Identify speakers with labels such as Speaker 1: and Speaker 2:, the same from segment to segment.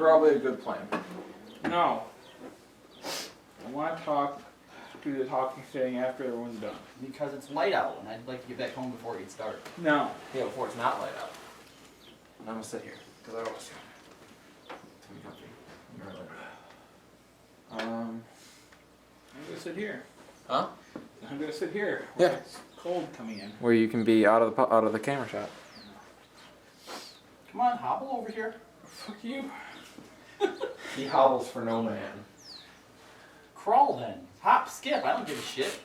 Speaker 1: probably a good plan.
Speaker 2: No. I want to do the talking thing after everyone's done.
Speaker 3: Because it's light out, and I'd like to get back home before it gets dark.
Speaker 2: No.
Speaker 1: Yeah, before it's not light out. And I'm gonna sit here because I don't want to sit. Too comfy. You're right.
Speaker 2: I'm gonna sit here.
Speaker 1: Huh?
Speaker 2: I'm gonna sit here.
Speaker 1: Yeah.
Speaker 2: It's cold coming in.
Speaker 1: Where you can be out of the camera shot.
Speaker 3: Come on, hobble over here.
Speaker 2: Fuck you.
Speaker 1: He hobbles for no man.
Speaker 3: Crawl then. Hop, skip. I don't give a shit.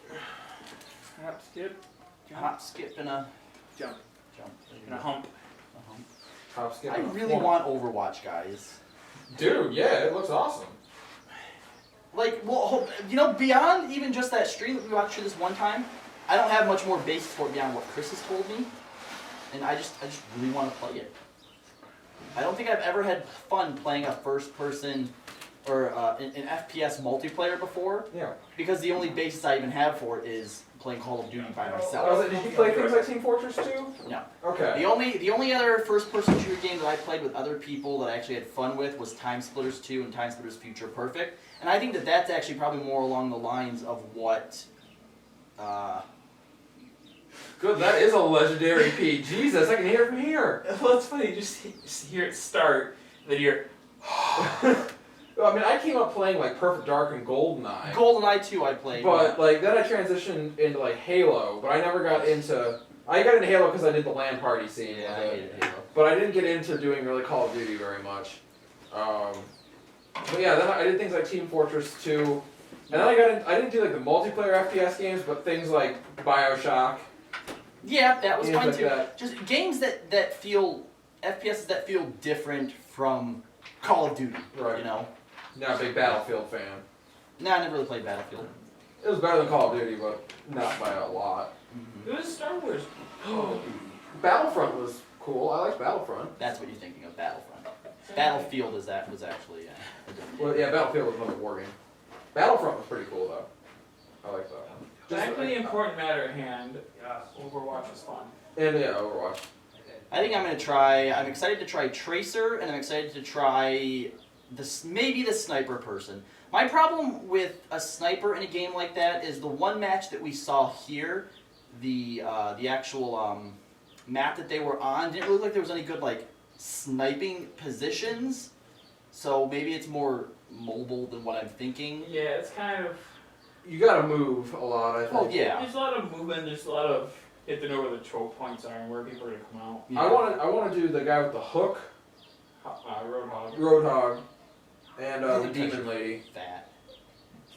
Speaker 2: Hop, skip, jump,
Speaker 3: Hop, skip, and a
Speaker 2: jump,
Speaker 3: jump.
Speaker 2: and a hump.
Speaker 3: A hump.
Speaker 1: Hop, skip.
Speaker 3: I really want Overwatch, guys.
Speaker 1: Dude, yeah, it looks awesome.
Speaker 3: Like, well, you know, beyond even just that stream that we watched this one time, I don't have much more basis for it beyond what Chris has told me, and I just really want to play it. I don't think I've ever had fun playing a first-person or an FPS multiplayer before.
Speaker 1: Yeah.
Speaker 3: Because the only basis I even have for it is playing Call of Duty by myself.
Speaker 1: Did you play things like Team Fortress 2?
Speaker 3: No.
Speaker 1: Okay.
Speaker 3: The only other first-person shooter game that I played with other people that I actually had fun with was Time Splitters 2 and Time Splitters Future Perfect. And I think that that's actually probably more along the lines of what...
Speaker 1: Good, that is a legendary P. Jesus, I can hear it from here.
Speaker 2: Well, it's funny. You just hear it start, then you're.
Speaker 1: I mean, I came up playing like Perfect Dark and GoldenEye.
Speaker 3: GoldenEye 2 I played.
Speaker 1: But like then I transitioned into like Halo, but I never got into. I got into Halo because I did the LAN party scene.
Speaker 3: Yeah, I hated Halo.
Speaker 1: But I didn't get into doing really Call of Duty very much. But yeah, then I did things like Team Fortress 2, and then I didn't do like the multiplayer FPS games, but things like BioShock.
Speaker 3: Yeah, that was
Speaker 1: Games
Speaker 3: fun
Speaker 1: like
Speaker 3: too.
Speaker 1: that.
Speaker 3: Just games that feel FPSs that feel different from Call of Duty.
Speaker 1: Right.
Speaker 3: You know.
Speaker 1: Not a big Battlefield fan.
Speaker 3: No, I never really played Battlefield.
Speaker 1: It was better than Call of Duty, but not by a lot.
Speaker 2: It was Star Wars.
Speaker 1: Battlefront was cool. I liked Battlefront.
Speaker 3: That's what you're thinking of, Battlefront. Battlefield was actually a different
Speaker 1: Well, yeah, Battlefield was another war game. Battlefront was pretty cool though. I like that.
Speaker 2: Back to the important matter at hand. Overwatch was fun.
Speaker 1: And yeah, Overwatch.
Speaker 3: I think I'm excited to try Tracer, and I'm excited to try maybe the sniper person. My problem with a sniper in a game like that is the one match that we saw here, the actual map that they were on didn't look like there was any good like sniping positions. So maybe it's more mobile than what I'm thinking.
Speaker 2: Yeah, it's kind of.
Speaker 1: You gotta move a lot, I think.
Speaker 3: Oh yeah.
Speaker 2: There's a lot of movement. There's a lot of if they know where the choke points are and where people are gonna come out.
Speaker 3: Yeah.
Speaker 1: I wanna do the guy with the hook,
Speaker 2: Roadhog.
Speaker 1: Roadhog, and
Speaker 3: I
Speaker 1: the
Speaker 3: think
Speaker 1: demon
Speaker 3: Tracer-
Speaker 1: lady.
Speaker 3: That.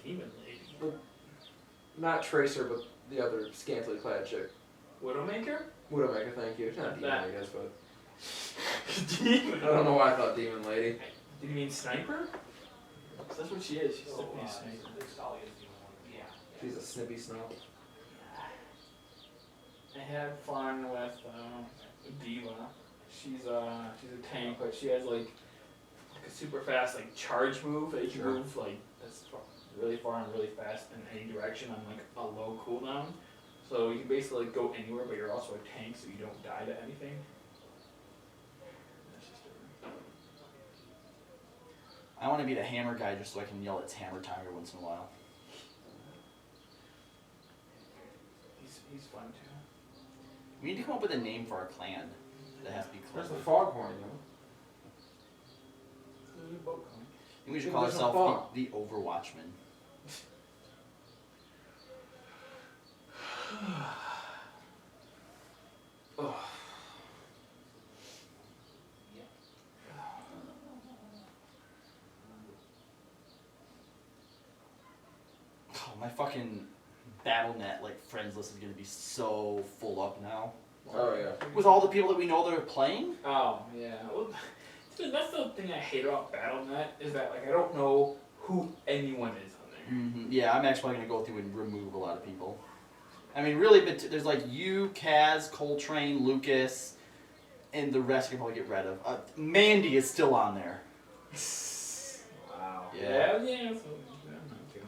Speaker 2: Demon Lady.
Speaker 1: Not Tracer, but the other scantily clad chick.
Speaker 2: Widowmaker?
Speaker 1: Widowmaker, thank you. It's not demon,
Speaker 2: That.
Speaker 1: I guess, but
Speaker 2: Demon.
Speaker 1: I don't know why I thought demon lady.
Speaker 2: Do you mean sniper? 'Cause that's what she is. She's definitely a sniper.
Speaker 1: She's a snippy snout.
Speaker 2: I had fun with Diva. She's a tank, but she has like a super fast like charge move that you can move like that's really far and really fast in any direction on like a low cooldown. So you can basically like, go anywhere, but you're also a tank, so you don't die to anything. That's just different.
Speaker 3: I want to be the hammer guy just so I can yell it's hammer time every once in a while.
Speaker 2: He's fun too.
Speaker 3: We need to come up with a name for our clan that has to be
Speaker 1: There's
Speaker 3: clever.
Speaker 1: the foghorn, you know.
Speaker 2: There's a boat coming.
Speaker 3: I think we should call
Speaker 1: There's a
Speaker 3: ourselves
Speaker 1: fog.
Speaker 3: the Overwatchmen.
Speaker 1: Ugh.
Speaker 3: Oh, my fucking BattleNet like friends list is gonna be so full up now.
Speaker 1: Oh yeah.
Speaker 3: With all the people that we know that are playing?
Speaker 2: Oh yeah. Well, dude, that's the thing I hate about BattleNet is that like I don't know who anyone is on there.
Speaker 3: Mm-hmm. Yeah, I'm actually gonna go through and remove a lot of people. I mean, really, but there's like you, Kaz, Coltrane, Lucas, and the rest you can probably get rid of. Mandy is still on there.
Speaker 2: Wow.
Speaker 3: Yeah.
Speaker 2: Yeah. So, yeah, not too.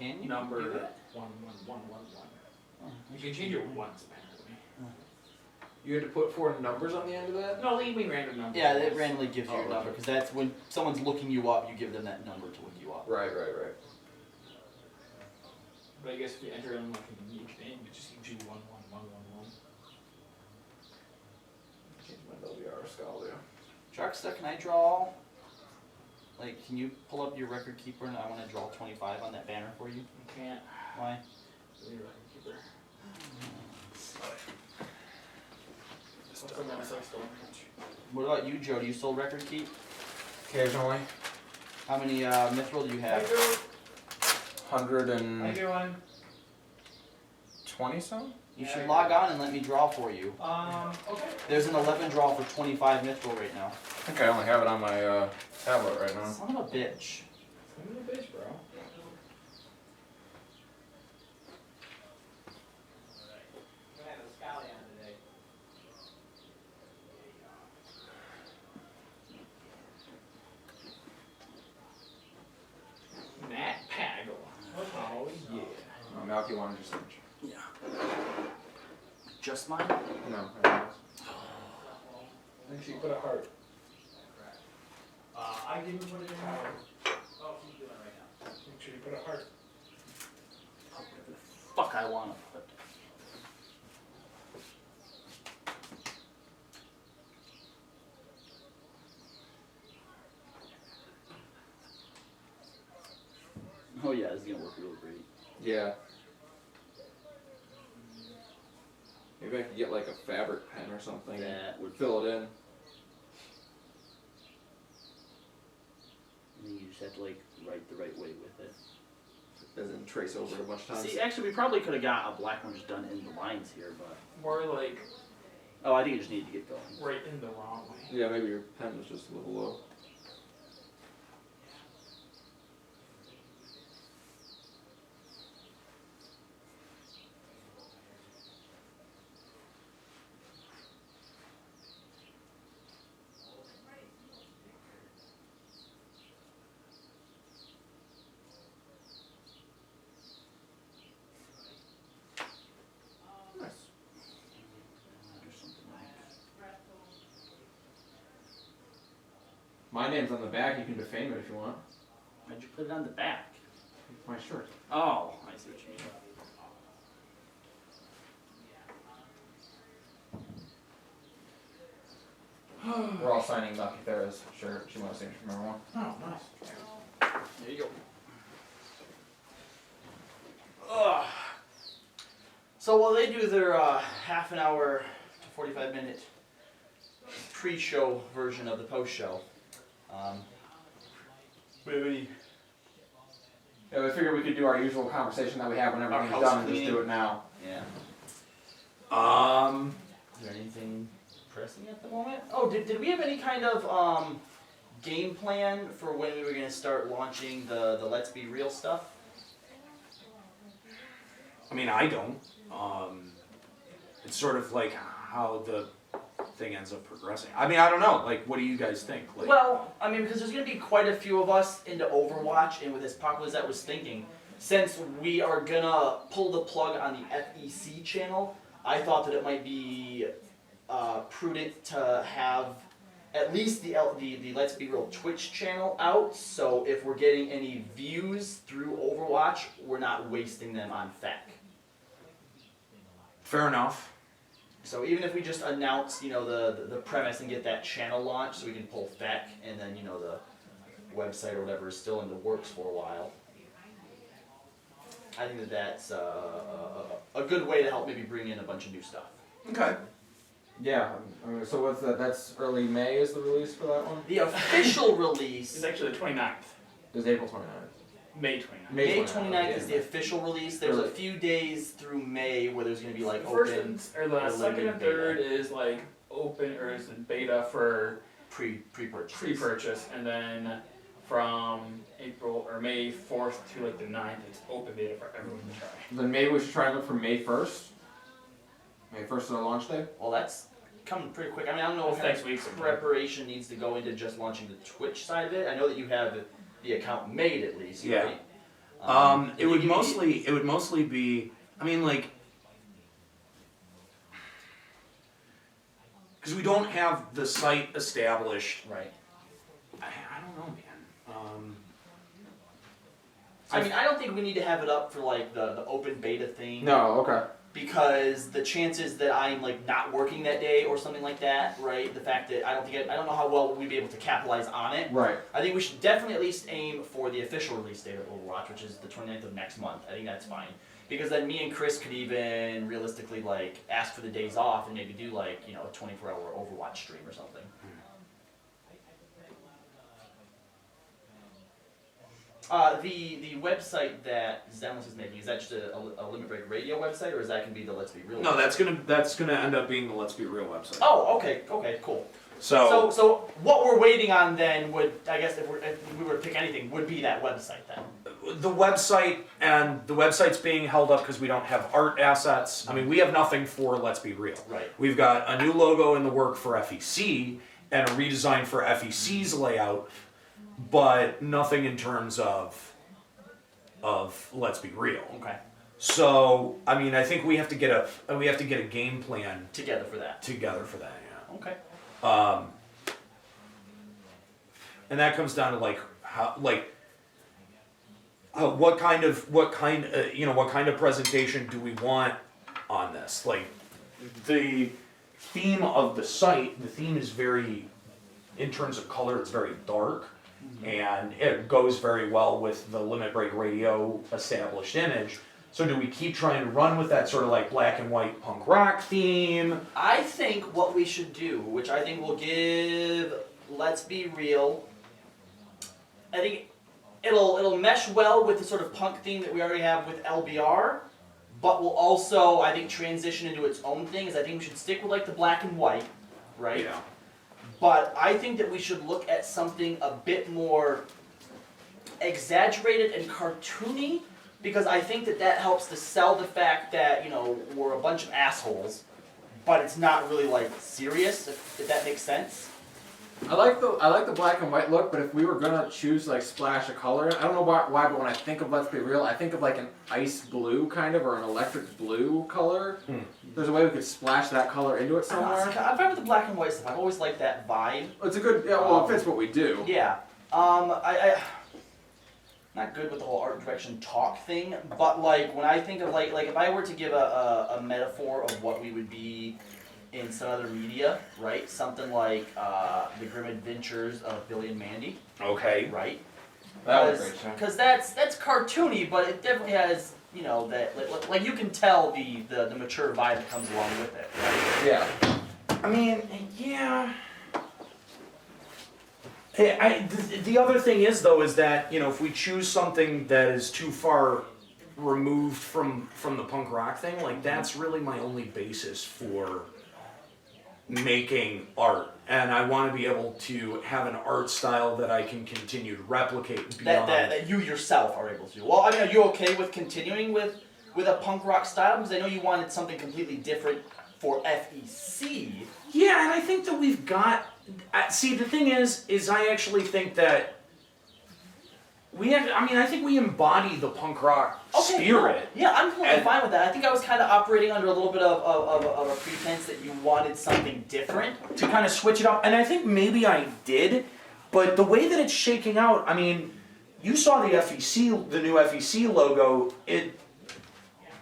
Speaker 3: Can you
Speaker 2: number
Speaker 3: do that?
Speaker 2: 1111.
Speaker 3: Oh.
Speaker 2: You can change your ones apparently.
Speaker 1: You had to put 4 numbers on the end of that?
Speaker 2: No, leave me random numbers.
Speaker 3: Yeah, it randomly gives you
Speaker 1: Oh,
Speaker 3: your number because that's when someone's looking you up. You give them that number to look you up.
Speaker 1: Right.
Speaker 2: But I guess if you enter in like a unique name, it just gives you 11111.
Speaker 1: Change my LBR skull, yeah.
Speaker 3: Sharkster, can I draw? Like, can you pull up your record keeper and I want to draw 25 on that banner for you?
Speaker 2: You can't.
Speaker 3: Why?
Speaker 2: You're a keeper. I'm gonna start stolen country.
Speaker 3: What about you, Joe? Do you still record keep?
Speaker 1: Occasionally.
Speaker 3: How many mithril do you have?
Speaker 1: 120 some?
Speaker 3: You should log on and let me draw for you.
Speaker 2: Okay.
Speaker 3: There's an 11 draw for 25 mithril right now.
Speaker 1: I think I only have it on my tablet right now.
Speaker 3: Son of a bitch.
Speaker 2: Son of a bitch, bro. Matt Pagel. Oh yeah.
Speaker 1: Malky wanted your signature.
Speaker 3: Yeah. Just mine?
Speaker 1: No.
Speaker 2: Make sure you put a heart.
Speaker 3: I didn't put it in. Oh, he's doing it right now.
Speaker 2: Make sure you put a heart.
Speaker 3: Whatever the fuck I want to put. Oh yeah, this is gonna work real great.
Speaker 1: Yeah. Maybe I could get like a fabric pen or something.
Speaker 3: That would
Speaker 1: fill it in.
Speaker 3: And then you just have to like write the right way with it.
Speaker 1: As in trace over a bunch of times.
Speaker 3: See, actually, we probably could have got a black one just done in the lines here, but
Speaker 2: More like
Speaker 3: oh, I think it just needed to get going.
Speaker 2: right in the wrong way.
Speaker 1: Yeah, maybe your pen was just a little low. Nice.
Speaker 3: Or something like.
Speaker 1: My name's on the back. You can defame it if you want.
Speaker 3: Why'd you put it on the back?
Speaker 1: My shirt.
Speaker 3: Oh, I see what you mean.
Speaker 1: We're all signing Lucky Thera's shirt. She wants to signature from everyone.
Speaker 2: Oh, nice.
Speaker 3: There you go. Ugh. So while they do their half an hour to 45-minute pre-show version of the post-show, we have any
Speaker 1: Yeah, we figured we could do our usual conversation that we have when everything's
Speaker 3: house
Speaker 1: done and just
Speaker 3: cleaning.
Speaker 1: do it now.
Speaker 3: Yeah. Is there anything pressing at the moment? Oh, did we have any kind of game plan for when we were gonna start launching the Let's Be Real stuff?
Speaker 4: I mean, I don't. It's sort of like how the thing ends up progressing. I mean, I don't know. Like, what do you guys think? Like,
Speaker 3: Well, I mean, because there's going to be quite a few of us into Overwatch, and with as popular as that was thinking, since we are going to pull the plug on the FEC channel, I thought that it might be prudent to have at least the Let's Be Real Twitch channel out, so if we're getting any views through Overwatch, we're not wasting them on FEC.
Speaker 4: fair enough.
Speaker 3: So even if we just announce, the premise and get that channel launched so we can pull FEC, and then, the website or whatever is still in the works for a while. I think that that's a good way to help maybe bring in a bunch of new stuff.
Speaker 4: Okay.
Speaker 1: Yeah. So what's that? That's early May is the release for that one?
Speaker 3: The official
Speaker 2: It's
Speaker 3: release,
Speaker 2: actually the 29th.
Speaker 1: It was April 29th.
Speaker 2: May 29th.
Speaker 3: May
Speaker 1: 29th,
Speaker 3: 29th is
Speaker 1: yeah.
Speaker 3: the official release. There's a
Speaker 1: Really?
Speaker 3: few days through May where there's going to be like
Speaker 2: The first
Speaker 3: open
Speaker 2: and, or the
Speaker 3: or
Speaker 2: second
Speaker 3: limited
Speaker 2: and third is like open or is in beta for
Speaker 3: pre-purchase.
Speaker 2: pre-purchase, and then from April or May 4th to like the 9th, it's open beta for everyone to try.
Speaker 1: Then maybe we should try and look for May 1st. May 1st is our launch day.
Speaker 3: Well, that's coming pretty quick. I mean, I don't know
Speaker 2: That's
Speaker 3: if
Speaker 2: next week sometime.
Speaker 3: preparation needs to go into just launching the Twitch side of it. I know that you have the account made at least,
Speaker 4: Yeah.
Speaker 3: right?
Speaker 4: It would mostly be. I mean, like, because we don't have the site established.
Speaker 3: Right.
Speaker 4: I don't know, man.
Speaker 3: I mean, I don't think we need to have it up for like the open beta thing.
Speaker 1: No, okay.
Speaker 3: Because the chances that I'm like not working that day or something like that, right? The fact that I don't know how well we'd be able to capitalize on it.
Speaker 1: Right.
Speaker 3: I think we should definitely at least aim for the official release date of Overwatch, which is the 29th of next month. I think that's fine. Because then me and Chris could even realistically like ask for the days off and maybe do like, you know, a 24-hour Overwatch stream or something. The website that Zenless is making, is that just a Limit Break Radio website, or is that going to be the Let's Be Real
Speaker 4: No,
Speaker 3: website?
Speaker 4: that's gonna end up being the Let's Be Real website.
Speaker 3: Oh, okay, cool.
Speaker 4: So
Speaker 3: So what we're waiting on then would, I guess if we were to pick anything, would be that website then.
Speaker 4: the website's being held up because we don't have art assets. I mean, we have nothing for Let's Be Real.
Speaker 3: Right.
Speaker 4: We've got a new logo in the work for FEC and a redesign for FEC's layout, but nothing in terms of Let's Be Real.
Speaker 3: Okay.
Speaker 4: So, I mean, I think we have to get a game plan
Speaker 3: Together for that.
Speaker 4: Yeah.
Speaker 3: Okay.
Speaker 4: And that comes down to like how what kind of presentation do we want on this? Like the theme of the site, the theme is very, in terms of color, it's very dark. And it goes very well with the Limit Break Radio established image. So do we keep trying to run with that sort of like black and white punk rock theme?
Speaker 3: I think what we should do, which I think will give Let's Be Real, I think it'll mesh well with the sort of punk theme that we already have with LBR, but will also, I think, transition into its own thing, is I think we should stick with like the black and white, right?
Speaker 4: Yeah.
Speaker 3: But I think that we should look at something a bit more exaggerated and cartoony, because I think that helps to sell the fact that, you know, we're a bunch of assholes, but it's not really like serious, if that makes sense.
Speaker 1: I like the black and white look, but if we were gonna choose like splash a color in, I don't know why, but when I think of Let's Be Real, I think of like an ice blue kind of, or an electric blue color. There's a way we could splash that color into it somewhere.
Speaker 3: I'm fine with the black and white stuff. I've always liked that vibe.
Speaker 1: It's a good, yeah, well, it fits what we do.
Speaker 3: Yeah. I not good with the whole art direction talk thing, but like when I think of like if I were to give a metaphor of what we would be in some other media, right? Something like the Grim Adventures of Billy and Mandy.
Speaker 4: Okay.
Speaker 3: Right?
Speaker 1: That was great, yeah.
Speaker 3: Because that's cartoony, but it definitely has, you know, that like you can tell the mature vibe that comes along with it. Right?
Speaker 1: Yeah.
Speaker 4: I mean, yeah. The other thing is though is that, you know, if we choose something that is too far removed from the punk rock thing, like that's really my only basis for making art, and I want to be able to have an art style that I can continue to replicate beyond.
Speaker 3: That you yourself are able to do. Well, I mean, are you okay with continuing with a punk rock style? Because I know you wanted something completely different for FEC.
Speaker 4: Yeah, and I think that we've got. See, the thing is I actually think that I think we embody the punk rock spirit.
Speaker 3: No, yeah, I'm totally fine with that. I think I was kind of operating under a little bit of a pretense that you wanted something different.
Speaker 4: To kind of switch it up, and I think maybe I did, but the way that it's shaking out, I mean, you saw the new FEC logo.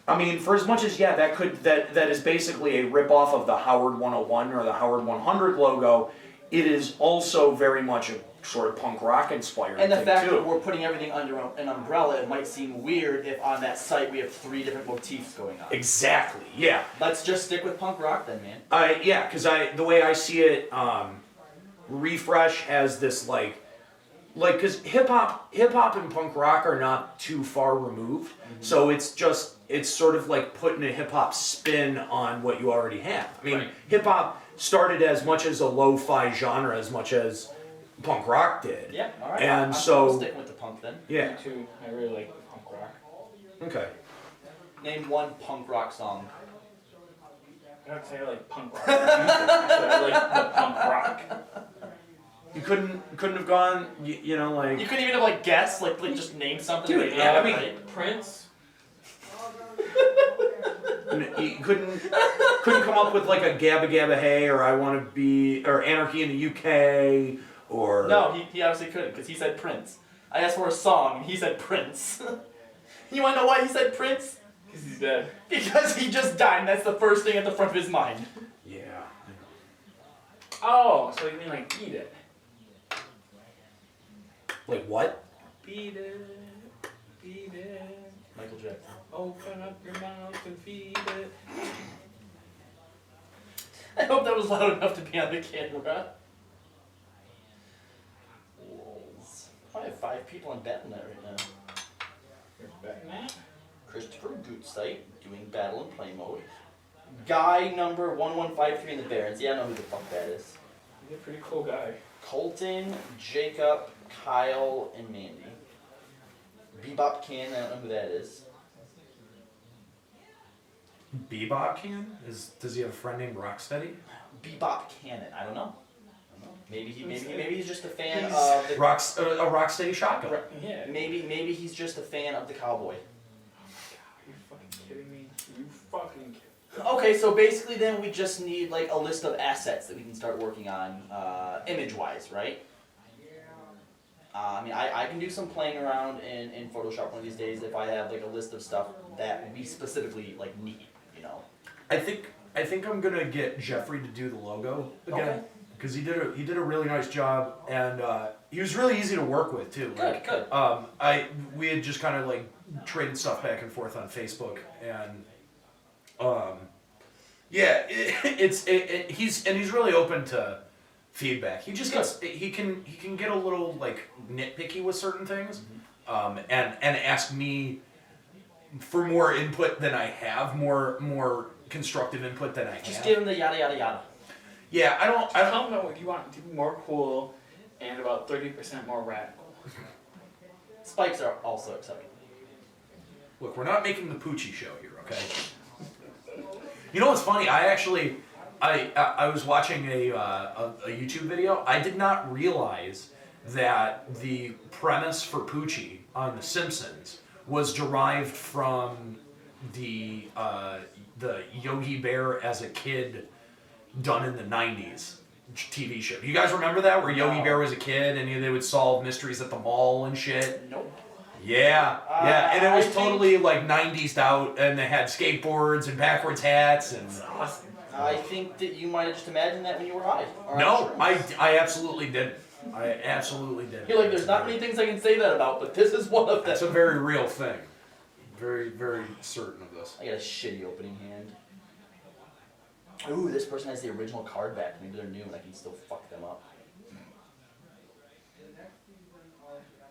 Speaker 4: I mean, for as much as that is basically a rip-off of the Howard 101 or the Howard 100 logo, it is also very much a sort of punk rock inspired
Speaker 3: And the
Speaker 4: thing
Speaker 3: fact
Speaker 4: too.
Speaker 3: that we're putting everything under an umbrella, it might seem weird if on that site we have 3 different motifs going on.
Speaker 4: Exactly, yeah.
Speaker 3: Let's just stick with punk rock then, man.
Speaker 4: Yeah, because the way I see it, Refresh has this because hip hop and punk rock are not too far removed, so it's sort of like putting a hip hop spin on what you already have. I mean, hip hop started as much as a lo-fi genre as much as punk rock did.
Speaker 3: Yeah, all right.
Speaker 4: And
Speaker 3: I'm
Speaker 4: so
Speaker 3: sticking with the punk then.
Speaker 4: yeah,
Speaker 2: Me too. I really like the punk rock.
Speaker 4: okay.
Speaker 3: Name one punk rock song.
Speaker 2: I don't say I like punk rock. I said I like the punk rock.
Speaker 4: You couldn't have gone. You know, like
Speaker 3: You couldn't even have like guessed, like just name something.
Speaker 4: Dude,
Speaker 3: like,
Speaker 4: yeah, I mean-
Speaker 3: right?
Speaker 2: Prince.
Speaker 4: you couldn't come up with like a Gabba Gabba Hey or I Want to Be or Anarchy in the UK or
Speaker 3: No, he obviously couldn't because he said Prince. I asked for a song and he said Prince. You want to know why he said Prince?
Speaker 2: Because he's dead.
Speaker 3: Because he just died and that's the first thing at the front of his mind.
Speaker 4: Yeah.
Speaker 2: Oh, so you mean like eat it?
Speaker 4: Like what?
Speaker 2: Beat it. Beat it.
Speaker 3: Michael Jackson.
Speaker 2: Open up your mouth and feed it.
Speaker 3: I hope that was loud enough to be on the camera. Wolves. I have 5 people on Battle.net right now.
Speaker 2: Back now.
Speaker 3: Christopher Gootsite doing Battle and Play mode. Guy number 1153 in the Barons. Yeah, I know who the fuck that is.
Speaker 2: He's a pretty cool guy.
Speaker 3: Colton, Jacob, Kyle, and Mandy. Bebop Can, I don't know who that is.
Speaker 4: Bebop can? Does he have a friend named Rocksteady?
Speaker 3: Bebop Cannon, I don't know. Maybe he's just a fan
Speaker 2: He's-
Speaker 3: of the
Speaker 4: A Rocksteady shotgun.
Speaker 2: Yeah.
Speaker 3: maybe he's just a fan of the cowboy.
Speaker 2: Are you fucking kidding me? You fucking kidding me?
Speaker 3: Okay, so basically then we just need like a list of assets that we can start working on image-wise, right? I mean, I can do some playing around in Photoshop one of these days if I have like a list of stuff that we specifically like need, you know.
Speaker 4: I think I'm gonna get Jeffrey to do the logo again
Speaker 3: Okay.
Speaker 4: because he did a really nice job and he was really easy to work with too.
Speaker 3: Good, good.
Speaker 4: We had just kind of like traded stuff back and forth on Facebook and yeah, he's really open to feedback. He just gets he can get a little like nitpicky with certain things and ask me for more input than I have, more constructive input than I have.
Speaker 3: Just give him the yada yada yada.
Speaker 4: Yeah, I don't.
Speaker 2: Tell him what you want to be more cool and about 30% more radical.
Speaker 3: Spikes are also acceptable.
Speaker 4: Look, we're not making the Poochie show here, okay? You know what's funny? I was watching a YouTube video. I did not realize that the premise for Poochie on The Simpsons was derived from the Yogi Bear as a kid done in the 90s TV show. You guys remember that? Where Yogi Bear was a kid and they would solve mysteries at the mall and shit?
Speaker 3: Nope.
Speaker 4: Yeah, and it was
Speaker 3: I
Speaker 4: totally like 90s out, and they had skateboards and backwards hats and.
Speaker 2: Awesome.
Speaker 3: I think that you might have just imagined that when you were high. Or on
Speaker 4: No,
Speaker 3: shrooms.
Speaker 4: I absolutely didn't. I absolutely didn't.
Speaker 3: You're like, there's not many things I can say that about, but this is one of them.
Speaker 4: That's a very real thing. Very, very certain of this.
Speaker 3: I got a shitty opening hand. Ooh, this person has the original card back. Maybe they're new and I can still fuck them up.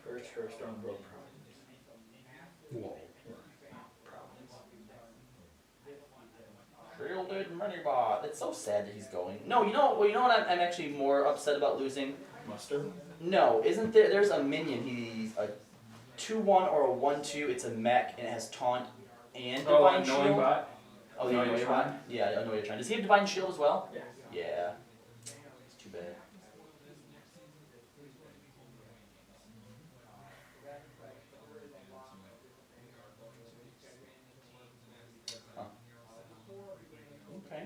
Speaker 2: First on world
Speaker 4: Whoa.
Speaker 3: Shielded Moneybot. It's so sad that he's going. No, you know what I'm actually more upset about losing?
Speaker 2: Mustard.
Speaker 3: No, isn't there's a minion, he's a 2/1 or a 1/2, it's a mech and it has taunt and divine shield.
Speaker 2: Annoying bot.
Speaker 3: Oh, the
Speaker 2: Know
Speaker 3: Annoying
Speaker 2: You're
Speaker 3: Bot?
Speaker 2: Trying?
Speaker 3: Yeah, I know you're trying. Does he have divine shield as well?
Speaker 2: Yeah.
Speaker 3: Yeah. It's too bad. Huh. Okay.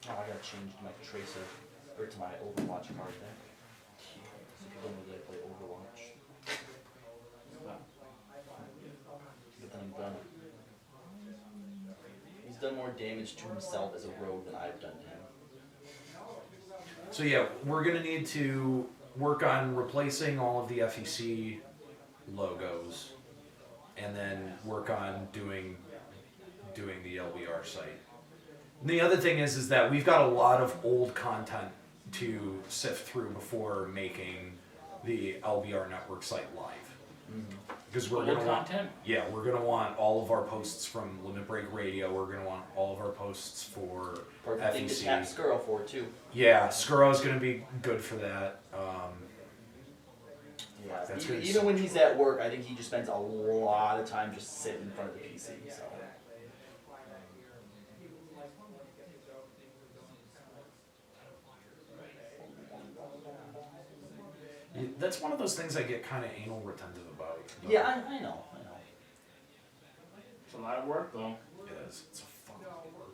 Speaker 3: Oh, I gotta change my tracer, or to my Overwatch card there. So people know that I play Overwatch. But then I'm done. He's done more damage to himself as a rogue than I've done to him.
Speaker 4: So yeah, we're gonna need to work on replacing all of the FEC logos, and then work on doing the LBR site. And the other thing is that we've got a lot of old content to sift through before making the LBR network site live. Because we're
Speaker 2: Old
Speaker 4: gonna want,
Speaker 2: content.
Speaker 4: yeah, we're gonna want all of our posts from Limit Break Radio. We're gonna want all of our posts for
Speaker 3: Perfect thing to
Speaker 4: FEC.
Speaker 3: tap Skrull for too.
Speaker 4: Yeah, Skuro's gonna be good for that.
Speaker 3: Yeah.
Speaker 4: That's
Speaker 3: Even,
Speaker 4: good
Speaker 3: even
Speaker 4: stuff.
Speaker 3: when he's at work, I think he just spends a lot of time just sitting in front of the PC. So.
Speaker 4: That's one of those things I get kind of anal retentive about. but
Speaker 3: Yeah, I know.
Speaker 2: It's a lot of work though.
Speaker 4: It is. It's a fucking work.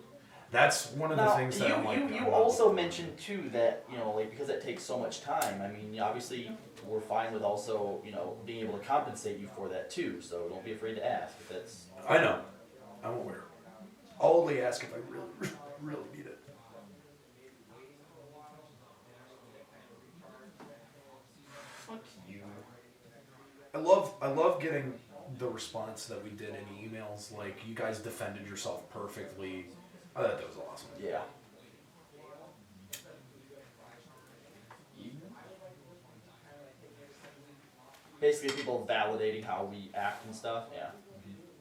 Speaker 4: That's one of the
Speaker 3: Now,
Speaker 4: things that I'm like.
Speaker 3: you
Speaker 4: I'm not
Speaker 3: also
Speaker 4: looking
Speaker 3: mentioned too that, you know, like, because it takes so much time, I mean, obviously, we're fine with also, you know, being able to compensate you for that too, so don't be afraid to ask if that's.
Speaker 4: for. I know. I'm aware. I'll only ask if I really, really need it.
Speaker 2: Fuck you.
Speaker 4: I love getting the response that we did in emails. Like, you guys defended yourself perfectly. I thought that was awesome.
Speaker 3: Yeah. Basically, people validating how we act and stuff. Yeah.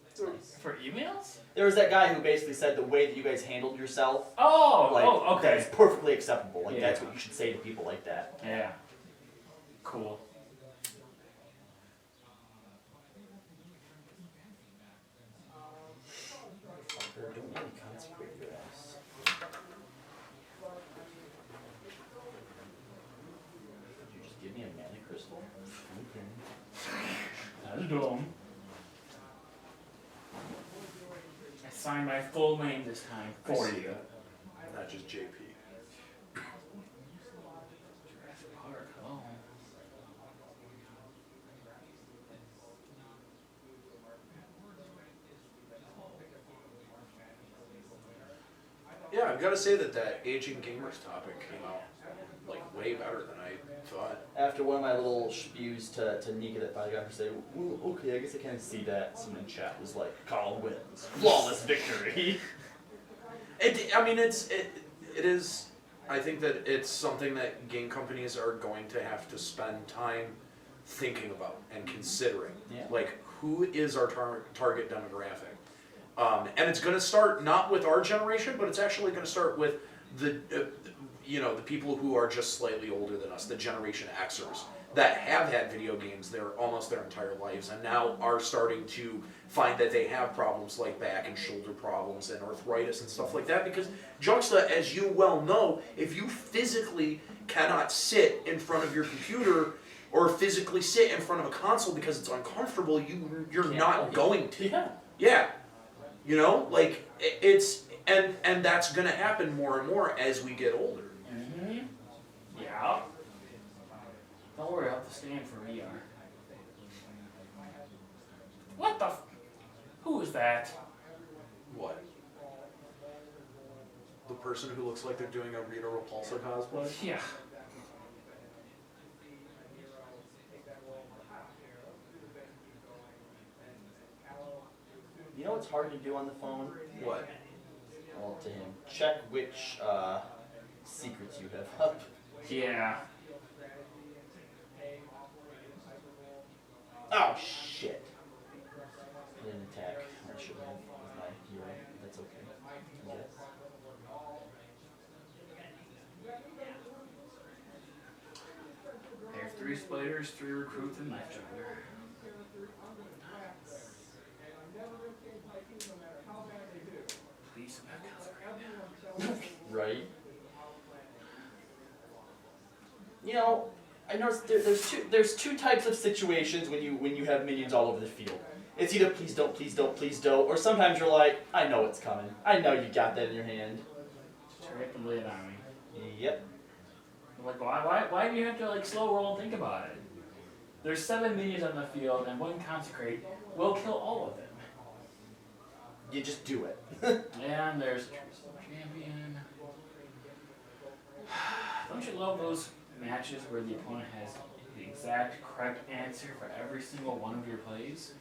Speaker 3: It's nice.
Speaker 2: For emails?
Speaker 3: There was that guy who basically said the way that you guys handled yourself,
Speaker 2: Oh,
Speaker 3: like,
Speaker 2: oh,
Speaker 3: that
Speaker 2: okay.
Speaker 3: is perfectly acceptable. Like,
Speaker 2: Yeah.
Speaker 3: that's what you should say to people like that.
Speaker 2: Yeah. Cool.
Speaker 3: Fucker, don't really consecrate your ass. Did you just give me a mana crystal? Okay.
Speaker 2: That's dumb. I signed my full name this time for you.
Speaker 4: Not just JP.
Speaker 2: Jurassic Park, hello.
Speaker 4: Yeah, I've got to say that aging gamers topic came out like way better than I thought.
Speaker 3: After one of my little spews to Nika that finally got her to say, well, okay, I guess I kind of see that. Someone in chat was like, Carl wins. Flawless victory.
Speaker 4: I mean, it is. I think that it's something that game companies are going to have to spend time thinking about and considering.
Speaker 3: Yeah.
Speaker 4: Like, who is our target demographic? And it's going to start not with our generation, but it's actually going to start with the people who are just slightly older than us, the Generation Xers, that have had video games almost their entire lives, and now are starting to find that they have problems like back and shoulder problems and arthritis and stuff like that. Because Juxta, as you well know, if you physically cannot sit in front of your computer or physically sit in front of a console because it's uncomfortable, you're not going to.
Speaker 3: Yeah.
Speaker 4: Yeah. You know, like, and that's going to happen more and more as we get older.
Speaker 2: Mm-hmm. Yeah. Don't worry, I'll have to stand for VR. What the who is that?
Speaker 4: What? The person who looks like they're doing a Rita Repulsa cosplay?
Speaker 2: Yeah.
Speaker 3: You know what's hard to do on the phone?
Speaker 4: What?
Speaker 3: Well, to him. Check which secrets you have up.
Speaker 2: Yeah.
Speaker 3: Oh, shit. I didn't attack. I should have with my hero. That's okay. Yes.
Speaker 2: I have 3 spiders, 3 recruits, and knife juggler. Please consecrate.
Speaker 3: Right. You know, I noticed there's two types of situations when you have minions all over the field. It's either please don't, please don't, please don't, or sometimes you're like, I know it's coming. I know you got that in your hand.
Speaker 2: Straight and lay it on me.
Speaker 3: Yep.
Speaker 2: I'm like, why do you have to like slow roll and think about it? There's 7 minions on the field and 1 consecrate. We'll kill all of them.
Speaker 3: You just do it.
Speaker 2: And there's a champion. Don't you love those matches where the opponent has the exact correct answer for every single one of your plays?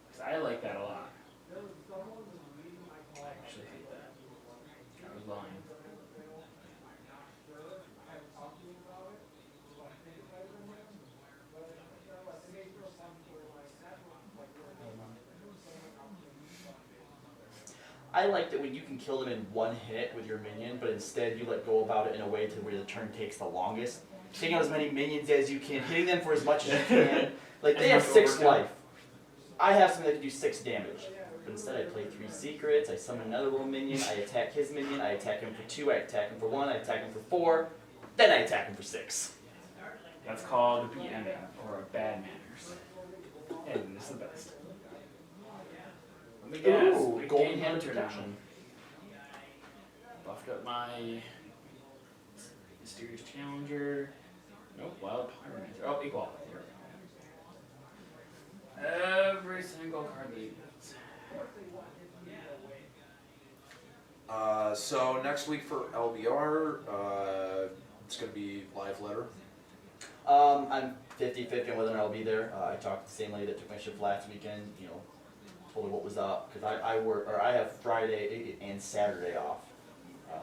Speaker 2: Because I like that a lot. I actually hate that. I was lying.
Speaker 3: I like that when you can kill them in one hit with your minion, but instead you let go about it in a way to where the turn takes the longest. Taking out as many minions as you can, hitting them for as much as you can. Like, they have 6 life. I have something that can do 6 damage. But instead I play 3 secrets, I summon another little minion, I attack his minion, I attack him for 2, I attack him for 1, I attack him for 4, then I attack him for 6.
Speaker 2: That's called a BM or a bad manners. And it's the best. Let me guess.
Speaker 3: Ooh,
Speaker 2: Big
Speaker 3: golden
Speaker 2: game
Speaker 3: hand
Speaker 2: hunter now.
Speaker 3: protection.
Speaker 2: Buffed up my mysterious challenger. Nope, wild pyromancer. Oh, equal. Here we go. Every single card that he gets.
Speaker 4: So next week for LBR, it's gonna be live letter.
Speaker 3: I'm 50-50 on whether or not I'll be there. I talked to the same lady that took my shift last weekend, you know, told her what was up, because I have Friday and Saturday off.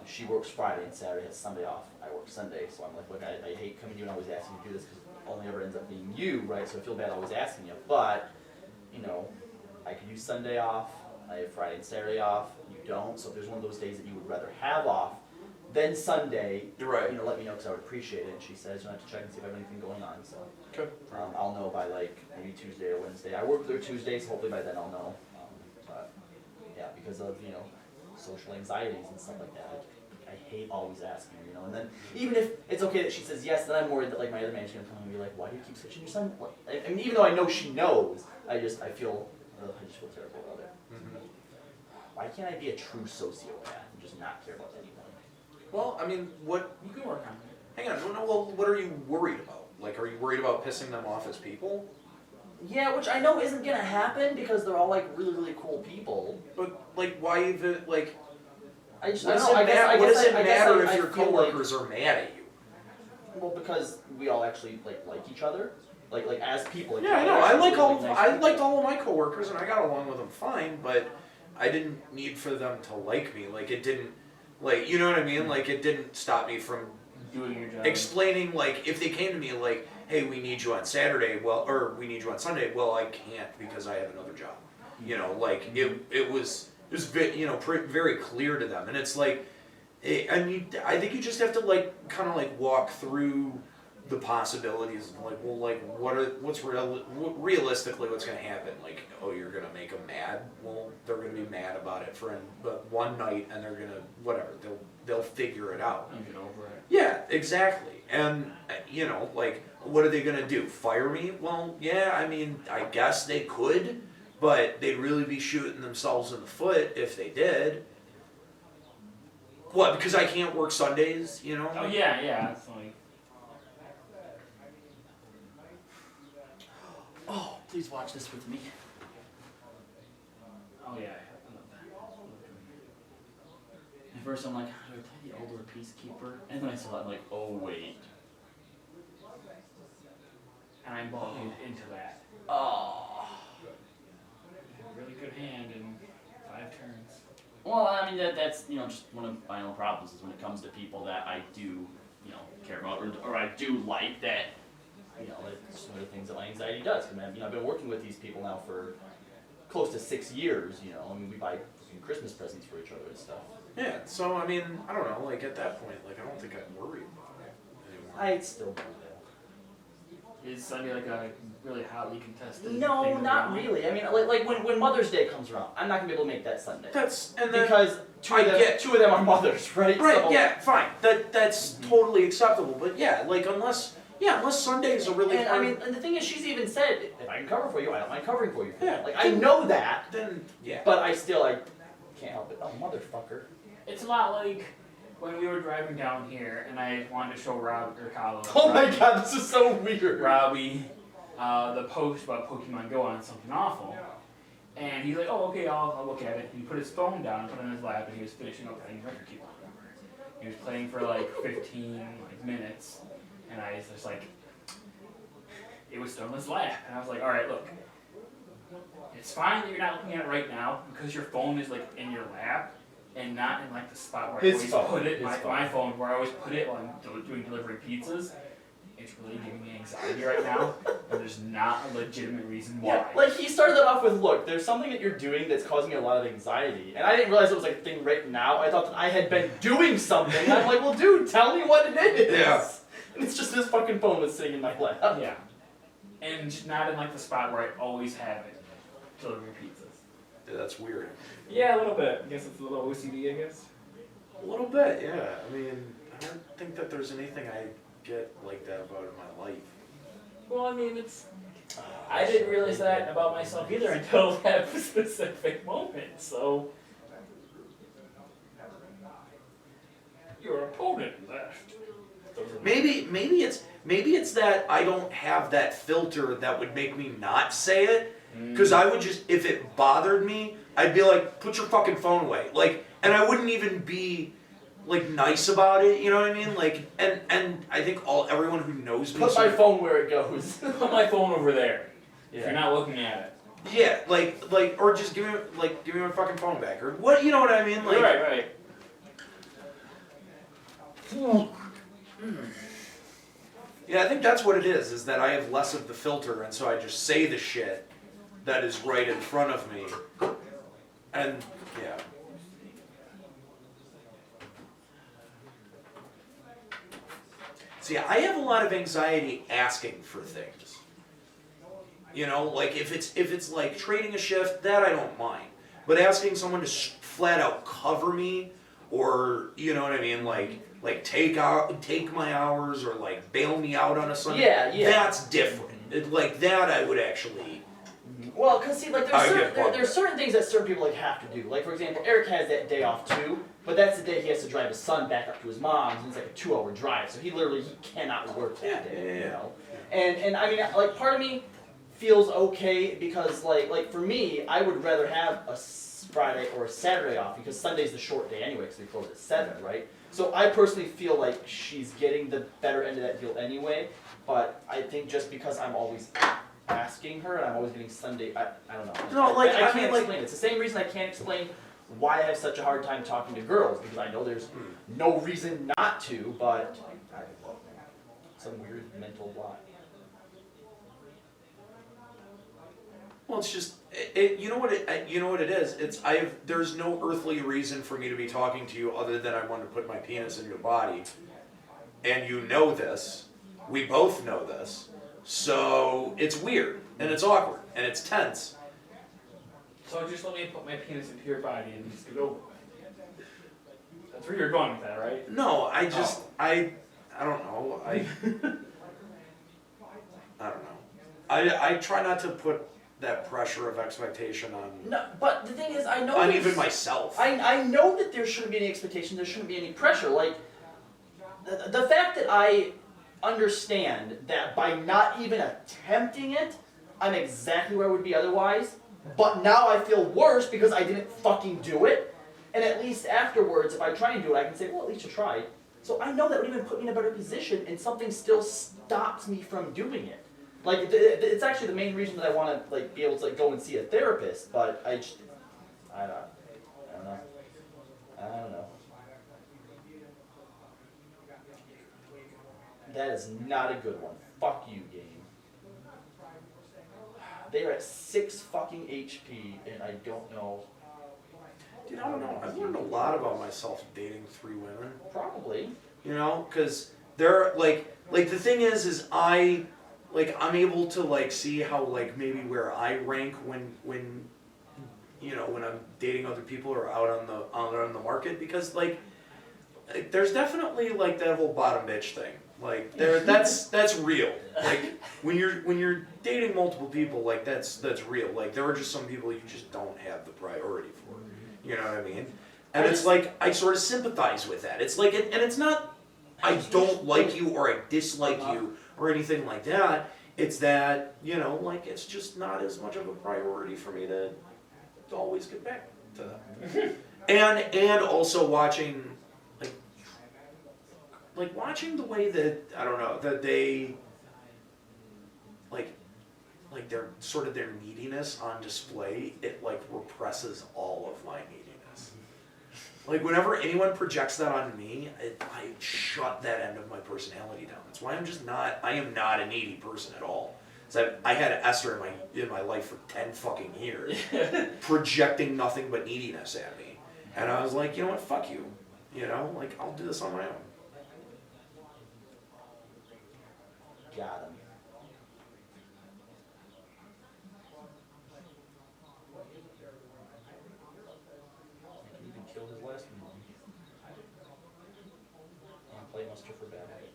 Speaker 3: She works Friday and Saturday, has Sunday off. I work Sunday, so I'm like, look, I hate coming to you and always asking you to do this, because it only ever ends up being you, right? So I feel bad always asking you, but, you know, I could use Sunday off, I have Friday and Saturday off, you don't, so if there's one of those days that you would rather have off, then Sunday,
Speaker 4: You're right.
Speaker 3: you know, let me know, because I would appreciate it. And she says, you have to check and see if I have anything going on, so.
Speaker 4: Okay.
Speaker 3: I'll know by like maybe Tuesday or Wednesday. I work there Tuesdays, hopefully by then I'll know. But yeah, because of, you know, social anxieties and stuff like that, I hate always asking her, you know. And then even if it's okay that she says yes, then I'm worried that like my other manager's gonna come and be like, why do you keep switching your son? I mean, even though I know she knows, I just feel terrible about it.
Speaker 4: Mm-hmm.
Speaker 3: Why can't I be a true sociopath and just not care about anyone?
Speaker 4: Well, I mean, what?
Speaker 2: You can work on it.
Speaker 4: Hang on. No. Well, what are you worried about? Like, are you worried about pissing them off as people?
Speaker 3: Yeah, which I know isn't gonna happen because they're all like really, really cool people.
Speaker 4: But like, why even like?
Speaker 3: I just,
Speaker 4: What
Speaker 3: I
Speaker 4: does
Speaker 3: don't know,
Speaker 4: it matter? What does it matter if your
Speaker 3: feel
Speaker 4: coworkers are mad at you?
Speaker 3: Like, well, because we all actually like each other, like as people. Like,
Speaker 4: Yeah, I
Speaker 3: we're
Speaker 4: know. I
Speaker 3: actually
Speaker 4: like
Speaker 3: really,
Speaker 4: all.
Speaker 3: like, nice
Speaker 4: I
Speaker 3: people.
Speaker 4: liked all of my coworkers, and I got along with them fine. But I didn't need for them to like me. Like it didn't. Like you know what I mean? Like it didn't stop me from
Speaker 2: Doing your job.
Speaker 4: explaining. Like if they came to me like, "Hey, we need you on Saturday," well, or we need you on Sunday. Well, I can't because I have another job. You know, like it was very clear to them, and it's like. I mean, I think you just have to like kind of like walk through the possibilities of like, well, like realistically what's gonna happen? Like, oh, you're gonna make them mad. Well, they're gonna be mad about it for but one night, and they're gonna whatever. They'll figure it out.
Speaker 2: You get over it.
Speaker 4: Yeah, exactly. And you know, like, what are they gonna do? Fire me? Well, yeah. I mean, I guess they could, but they'd really be shooting themselves in the foot if they did. What, because I can't work Sundays, you know?
Speaker 2: Oh yeah, it's like
Speaker 3: Oh, please watch this with me.
Speaker 2: oh yeah, I love that.
Speaker 3: At first I'm like, how do I play the older peacekeeper? And then I saw it, I'm like, oh wait.
Speaker 2: And I'm bought into that.
Speaker 3: Oh.
Speaker 2: Really good hand in 5 turns.
Speaker 3: Well, I mean that's you know just one of my own problems is when it comes to people that I do you know care about or I do like that you know it's one of the things that my anxiety does. I mean, you know, I've been working with these people now for close to 6 years. You know, I mean we buy Christmas presents for each other and stuff.
Speaker 4: Yeah, so I mean, I don't know, like at that point, like I don't think I'd worry about it anymore.
Speaker 3: I'd still do
Speaker 2: Is Sunday like a really hotly contested?
Speaker 3: that. No,
Speaker 2: thing
Speaker 3: not
Speaker 2: going on?
Speaker 3: really. I mean, like when Mother's Day comes around, I'm not gonna be able to make that Sunday
Speaker 4: And then,
Speaker 3: because two
Speaker 4: I
Speaker 3: of them,
Speaker 4: get-
Speaker 3: two of them are mothers, right?
Speaker 4: right,
Speaker 3: So,
Speaker 4: yeah, fine, that's totally acceptable, but yeah, like unless Sundays are really
Speaker 3: And
Speaker 4: hard,
Speaker 3: I mean, and the thing is, she's even said, if I can cover for you, I don't mind covering for you.
Speaker 4: Yeah.
Speaker 3: Like I know that,
Speaker 4: then, yeah.
Speaker 3: but I can't help it. Oh, motherfucker.
Speaker 2: It's a lot like when we were driving down here and I wanted to show Rob or Kyle.
Speaker 3: Oh my god, this is so weird.
Speaker 2: Robbie, the post about Pokemon Go on Something Awful. And he's like, oh, okay, I'll look at it. He put his phone down, put it in his lap, and he was finishing up playing Record Keeper. He was playing for like 15 minutes, and I was just like, it was still in his lap. And I was like, all right, look, it's fine that you're not looking at it right now because your phone is like in your lap and not in like the spot where I always put it, my phone, where I always put it while I'm doing delivery pizzas. It's really giving me anxiety right now, and there's not a legitimate reason why.
Speaker 3: Yeah, like he started it off with, look, there's something that you're doing that's causing me a lot of anxiety. And I didn't realize it was like a thing right now. I thought that I had been doing something. And I'm like, well, dude, tell me what it is.
Speaker 4: Yeah.
Speaker 3: And it's just this fucking phone that's sitting in my lap.
Speaker 2: Yeah. And just not in like the spot where I always have it, delivering pizzas.
Speaker 4: Yeah, that's weird.
Speaker 2: Yeah, a little bit. I guess it's a little OCD, I guess.
Speaker 4: A little bit, yeah. I mean, I don't think that there's anything I get like that about in my life.
Speaker 2: Well, I mean, I didn't realize that about myself either until that specific moment, so. Your opponent left.
Speaker 4: Maybe it's that I don't have that filter that would make me not say it. Because I would just, if it bothered me, I'd be like, put your fucking phone away. Like, and I wouldn't even be like nice about it, you know what I mean? Like, and I think everyone who knows me.
Speaker 3: Put my phone where it goes.
Speaker 2: Put my phone over there. If
Speaker 3: Yeah.
Speaker 2: you're not looking at it.
Speaker 4: Yeah, like, or just give me my fucking phone back, or what, you know what I mean? Like,
Speaker 2: Right.
Speaker 4: Yeah, I think that's what it is that I have less of the filter, and so I just say the shit that is right in front of me. And, yeah. See, I have a lot of anxiety asking for things. You know, like if it's like trading a shift, that I don't mind. But asking someone to flat out cover me, or, you know what I mean, like take my hours, or like bail me out on a Sunday.
Speaker 3: Yeah.
Speaker 4: That's different. Like that, I would actually.
Speaker 3: Well, cause see, like
Speaker 4: I get
Speaker 3: there's certain things that certain people like have to do. Like for example, Eric has that day off too, but that's the day he has to drive his son back up to his mom's, and it's like a 2-hour drive, so he cannot work that day. You know, and I mean, like part of me feels okay because like for me, I would rather have a Friday or a Saturday off because Sunday's the short day anyway, because we close at 7, right? So I personally feel like she's getting the better end of that deal anyway, but I think just because I'm always asking her and I'm always getting Sunday, I don't know.
Speaker 4: No, like,
Speaker 3: I
Speaker 4: I
Speaker 3: can't
Speaker 4: mean, like-
Speaker 3: explain it. It's the same reason I can't explain why I have such a hard time talking to girls, because I know there's no reason not to, but I don't know, some weird mental block.
Speaker 4: Well, it's just you know what it is. There's no earthly reason for me to be talking to you other than I want to put my penis in your body, and you know this. We both know this. So it's weird and it's awkward and it's tense.
Speaker 2: So just let me put my penis into your body and just get over it. That's where you're going with that, right?
Speaker 4: No, I just I don't know. I don't know. I try not to put that pressure of expectation on
Speaker 3: No, but the thing is, I know
Speaker 4: on
Speaker 3: there's-
Speaker 4: even myself.
Speaker 3: I know that there shouldn't be any expectation, there shouldn't be any pressure. Like, the fact that I understand that by not even attempting it, I'm exactly where I would be otherwise, but now I feel worse because I didn't fucking do it, and at least afterwards, if I try and do it, I can say, well, at least you tried. So I know that would even put me in a better position, and something still stops me from doing it. Like, it's actually the main reason that I want to, like, be able to, like, go and see a therapist, but I don't know. I don't know. That is not a good one. Fuck you, game. They are at 6 fucking HP, and I don't know.
Speaker 4: Dude, I don't know. I've learned a lot about myself dating 3 women.
Speaker 3: Probably.
Speaker 4: You know, because they're like the thing is I'm able to like see how like maybe where I rank when you know when I'm dating other people or out on the market, because like there's definitely like that whole bottom bitch thing. Like that's real. Like when you're dating multiple people, like that's real. Like there are just some people you just don't have the priority for. You know what I mean? And it's like I sort of sympathize with that. It's like and it's not I don't like you or I dislike you or anything like that. It's that, you know, like it's just not as much of a priority for me to always get back to them. and also watching like watching the way that I don't know that they like their sort of their neediness on display, it like represses all of my neediness. Like whenever anyone projects that on me, I shut that end of my personality down. That's why I am not a needy person at all. So I had Esther in my life for 10 fucking years, projecting nothing but neediness at me. And I was like, you know what, fuck you. You know, like I'll do this on my own.
Speaker 3: Got him. He even killed his last mom. And play muster for bad habit.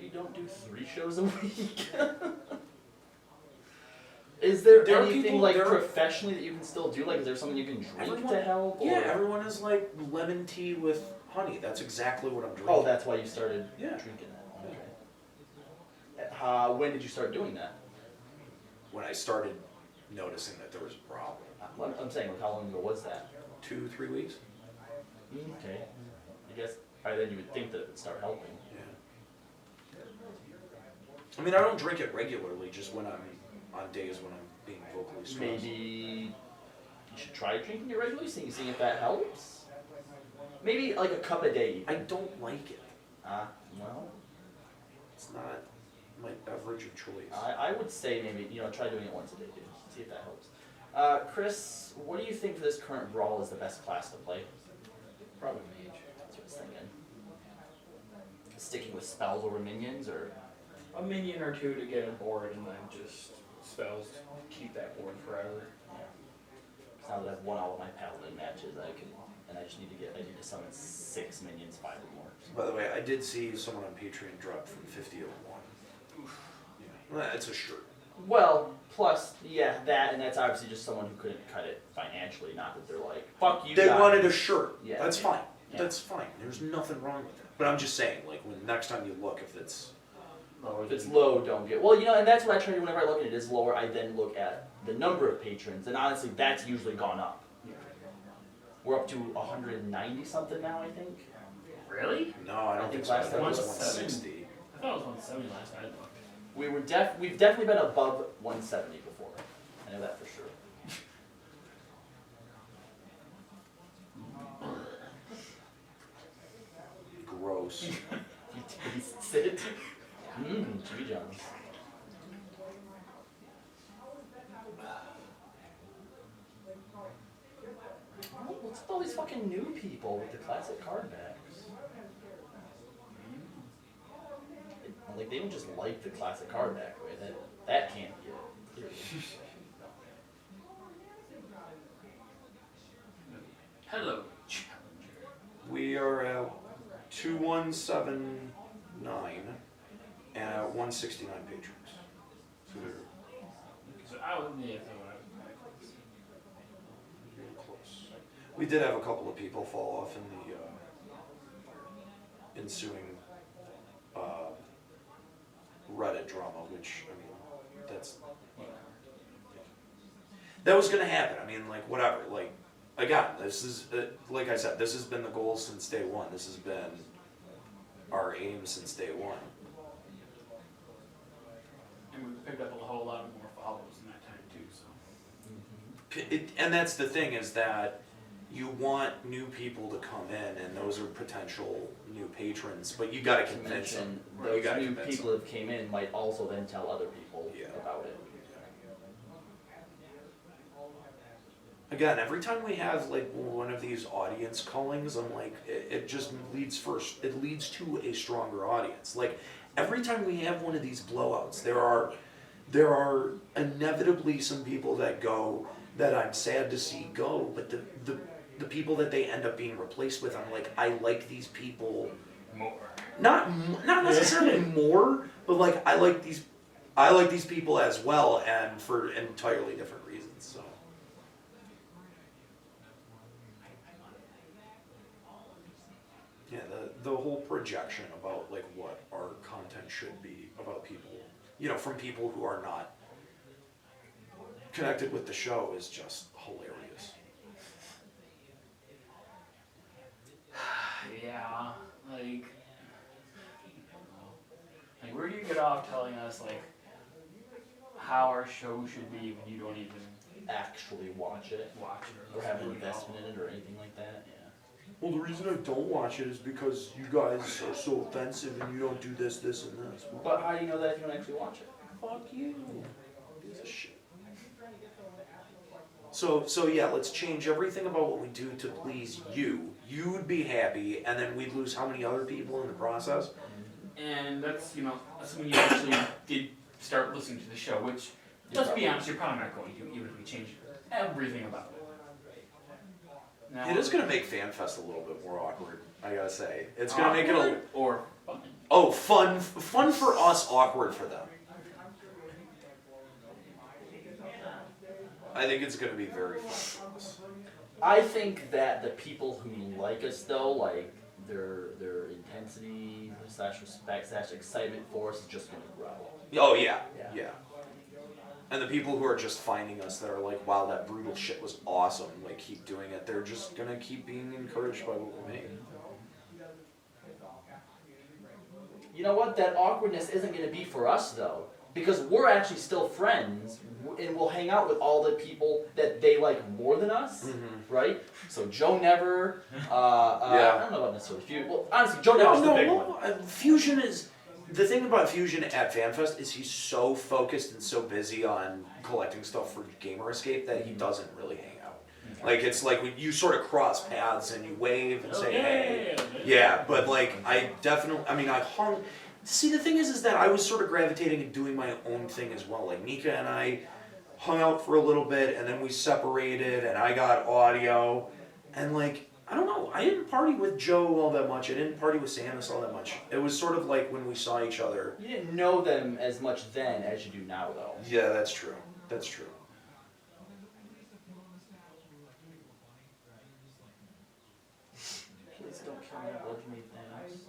Speaker 3: you don't do 3 shows a week. Is there
Speaker 4: There are
Speaker 3: anything
Speaker 4: people-
Speaker 3: like
Speaker 4: there are-
Speaker 3: professionally that you can still do? Like, is there something you can drink
Speaker 4: Everyone-
Speaker 3: to help?
Speaker 4: Yeah,
Speaker 3: or-
Speaker 4: everyone is like lemon tea with honey. That's exactly what I'm drinking.
Speaker 3: Oh, that's why you started
Speaker 4: Yeah.
Speaker 3: drinking that. Okay. When did you start doing that?
Speaker 4: When I started noticing that there was a problem.
Speaker 3: I'm saying, like, how long ago was that?
Speaker 4: 2-3 weeks.
Speaker 3: Okay. I guess by then you would think that it would start helping.
Speaker 4: Yeah. I mean, I don't drink it regularly, just when I'm on days when I'm being vocally stressed.
Speaker 3: Maybe you should try drinking it regularly, see if that helps. Maybe like a cup a day.
Speaker 4: I don't like it.
Speaker 3: Well,
Speaker 4: It's not my beverage of choice.
Speaker 3: I would say maybe, try doing it once a day, dude. See if that helps. Chris, what do you think for this current brawl is the best class to play?
Speaker 2: Probably mage.
Speaker 3: That's what I was thinking. Sticking with spells over minions, or?
Speaker 2: A minion or two to get a board, and then just spells to keep that board forever.
Speaker 3: Now that I've won all of my paladin matches, I need to summon 6 minions, 5 or more.
Speaker 4: By the way, I did see someone on Patreon drop from 50 to 1. Yeah. Well, it's a shirt.
Speaker 3: Well, plus, that, and that's obviously just someone who couldn't cut it financially, not that they're like, fuck you
Speaker 4: They
Speaker 3: guys.
Speaker 4: wanted a shirt.
Speaker 3: Yeah.
Speaker 4: That's fine.
Speaker 3: Yeah.
Speaker 4: That's fine. There's nothing wrong with it. But I'm just saying, like, when next time you look, if it's
Speaker 3: If it's low, don't get. Well, and that's what I try to do whenever I look at it is lower. I then look at the number of patrons, and honestly, that's usually gone up. We're up to 190 something now, I think.
Speaker 2: Really?
Speaker 4: no, I don't
Speaker 3: I think
Speaker 4: think so. I
Speaker 3: last
Speaker 4: think it was
Speaker 2: time it was
Speaker 4: 160.
Speaker 2: I thought it was 170 last time I looked.
Speaker 3: We've definitely been above 170 before. I know that for sure.
Speaker 4: Gross.
Speaker 3: You tastes it. Jimmy John's. What's with all these fucking new people with the classic card backs? Like, they don't just like the classic card back, right? That can't be it. Clearly.
Speaker 2: Hello.
Speaker 4: We are at 2179 and at 169 patrons. So they're
Speaker 2: So I was near
Speaker 4: really close. We did have a couple of people fall off in the ensuing Reddit drama, which, I mean, that was gonna happen. I mean, like, whatever. Like, again, this is, like I said, this has been the goal since day one. This has been our aim since day one.
Speaker 2: And we picked up a whole lot more follows in that time too, so.
Speaker 4: And that's the thing, is that you want new people to come in, and those are potential new patrons, but you gotta convince them. You
Speaker 3: Those
Speaker 4: gotta
Speaker 3: new
Speaker 4: convince
Speaker 3: people that came in might also then tell other people
Speaker 4: Yeah.
Speaker 3: about it.
Speaker 4: Again, every time we have like one of these audience callings, I'm like, it just leads to a stronger audience. Like, every time we have one of these blowouts, there are inevitably some people that go that I'm sad to see go, but the people that they end up being replaced with, I'm like, I like these people
Speaker 2: More.
Speaker 4: not necessarily more, but like I like these people as well, and for entirely different reasons. So. Yeah, the whole projection about like what our content should be about people, from people who are not connected with the show is just hilarious.
Speaker 2: Yeah, like where do you get off telling us like how our show should be when you don't even
Speaker 3: Actually watch it.
Speaker 2: watch it
Speaker 3: Or have an
Speaker 2: listen to it at
Speaker 3: investment
Speaker 2: all?
Speaker 3: in it or anything like that, yeah.
Speaker 4: Well, the reason I don't watch it is because you guys are so offensive and you don't do this, this, and this. Well,
Speaker 3: But how do you know that if you don't actually watch it?
Speaker 4: fuck you. Piece of shit. So yeah, let's change everything about what we do to please you. You would be happy, and then we'd lose how many other people in the process?
Speaker 2: And that's when you actually did start listening to the show, which, let's be honest, you're probably not going to, even if we change everything about it. Now,
Speaker 4: It is going to make FanFest a little bit more awkward. I gotta say. It's gonna make it a...
Speaker 2: Awkward or fun.
Speaker 4: Oh, fun for us, awkward for them. I think it's gonna be very fun for us.
Speaker 3: I think that the people who like us though, like their intensity slash respect slash excitement for us is just gonna grow.
Speaker 4: Oh yeah,
Speaker 3: Yeah.
Speaker 4: yeah. And the people who are just finding us that are like, wow, that brutal shit was awesome, like keep doing it, they're just gonna keep being encouraged by what we make.
Speaker 3: You know what? That awkwardness isn't gonna be for us though, because we're actually still friends, and we'll hang out with all the people that they like more than us, right? So Joe Never,
Speaker 4: Yeah.
Speaker 3: I don't know about necessarily Fusion. Well, honestly, Joe Never's the big one.
Speaker 4: Fusion is... The thing about Fusion at FanFest is he's so focused and so busy on collecting stuff for Gamer Escape that he doesn't really hang out. Like, it's like when you sort of cross paths and you wave and say, hey. Yeah, but like, I hung... See, the thing is that I was sort of gravitating and doing my own thing as well. Like, Mika and I hung out for a little bit, and then we separated, and I got audio, and like, I don't know, I didn't party with Joe all that much, I didn't party with Samus all that much. It was sort of like when we saw each other.
Speaker 3: You didn't know them as much then as you do now, though.
Speaker 4: Yeah, that's true. That's true.
Speaker 3: Please don't kill me, bludgeon me, Thanos.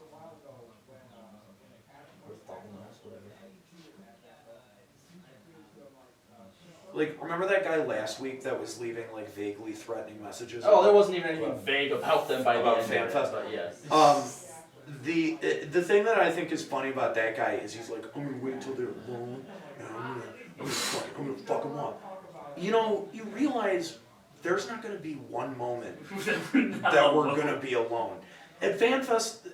Speaker 3: Or Thanos, whatever.
Speaker 4: Like, remember that guy last week that was leaving like vaguely threatening messages?
Speaker 3: Oh, there wasn't even anything vague about them by
Speaker 4: about
Speaker 3: the end of
Speaker 4: FanFest.
Speaker 3: it, but yes.
Speaker 4: The thing that I think is funny about that guy is he's like, I'm gonna wait till they're alone, and I'm gonna fuck them up. You know, you realize there's not gonna be one moment that we're gonna be alone. At FanFest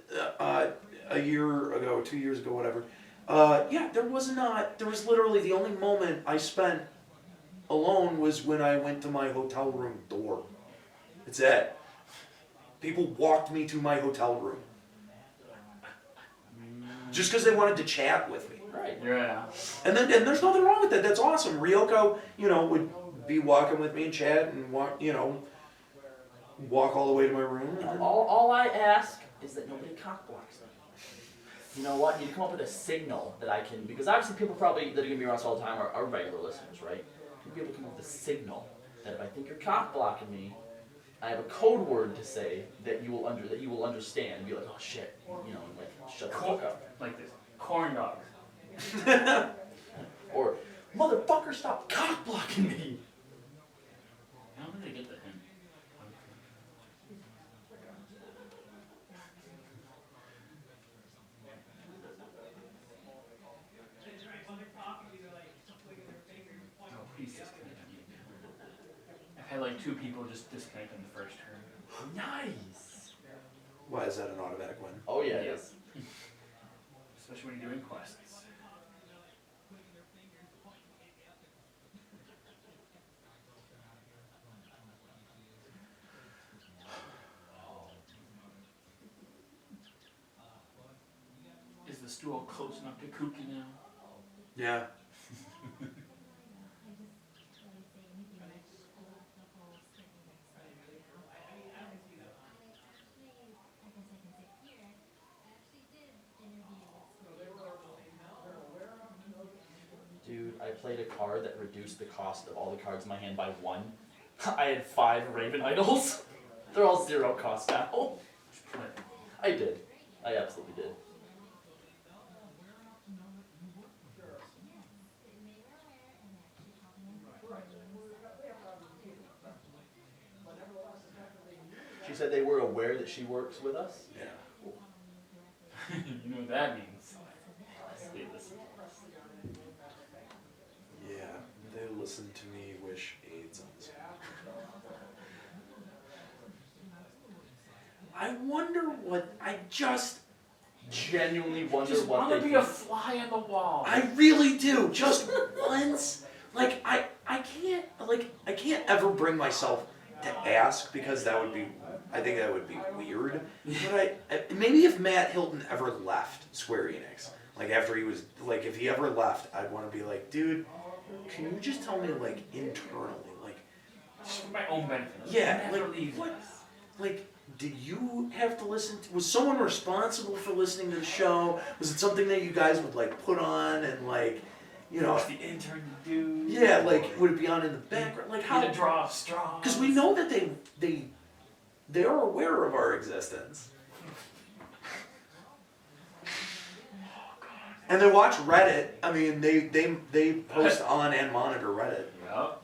Speaker 4: a year ago, 2 years ago, whatever. There was literally the only moment I spent alone was when I went to my hotel room door. It's it. People walked me to my hotel room. Just because they wanted to chat with me.
Speaker 3: Right.
Speaker 2: Yeah.
Speaker 4: And there's nothing wrong with that. That's awesome. Ryoko, would be walking with me and chat and walk all the way to my room.
Speaker 3: All I ask is that nobody cockblocks me. You know what? You need to come up with a signal that I can, because obviously people probably that are gonna be around us all the time are regular listeners, right? You'll be able to come up with a signal that if I think you're cock blocking me, I have a code word to say that you will understand and be like, oh shit, and like shut the fuck up.
Speaker 2: Like this. Corn dogs.
Speaker 3: Or motherfucker, stop cock blocking me.
Speaker 2: How did I get the hint? Oh, please disconnect me. I've had like 2 people just disconnect in the first turn.
Speaker 3: Nice.
Speaker 4: Why is that an automatic win?
Speaker 3: Oh yeah, it is.
Speaker 2: Especially when you're doing quests. Is the stool close enough to Kooky now?
Speaker 4: Yeah.
Speaker 3: Dude, I played a card that reduced the cost of all the cards in my hand by 1. I had 5 Raven Idols. They're all 0 cost now. I did. I absolutely did. She said they were aware that she works with us.
Speaker 4: Yeah.
Speaker 2: You know what that means. They listen to us.
Speaker 4: Yeah. They listen to me wish AIDS on this. I wonder what I just
Speaker 3: Genuinely wonder
Speaker 2: Just
Speaker 3: what
Speaker 2: want
Speaker 3: they
Speaker 2: to be
Speaker 3: think.
Speaker 2: a fly on the wall.
Speaker 4: I really do. Just once. Like I can't ever bring myself to ask because I think that would be weird. But maybe if Matt Hilton ever left Square Enix, like after he was like if he ever left, I'd want to be like, dude, can you just tell me like internally, like
Speaker 2: Just for my own benefit.
Speaker 4: yeah,
Speaker 2: Never
Speaker 4: like
Speaker 2: leave
Speaker 4: what,
Speaker 2: us.
Speaker 4: like did you have to listen to, was someone responsible for listening to the show? Was it something that you guys would like put on and like, you know,
Speaker 2: What's the intern do?
Speaker 4: yeah, like would it be on in the background? Like how?
Speaker 2: Need to draw straws.
Speaker 4: Because we know that they are aware of our existence. And they watch Reddit. I mean, they post on and monitor Reddit.
Speaker 2: Yep.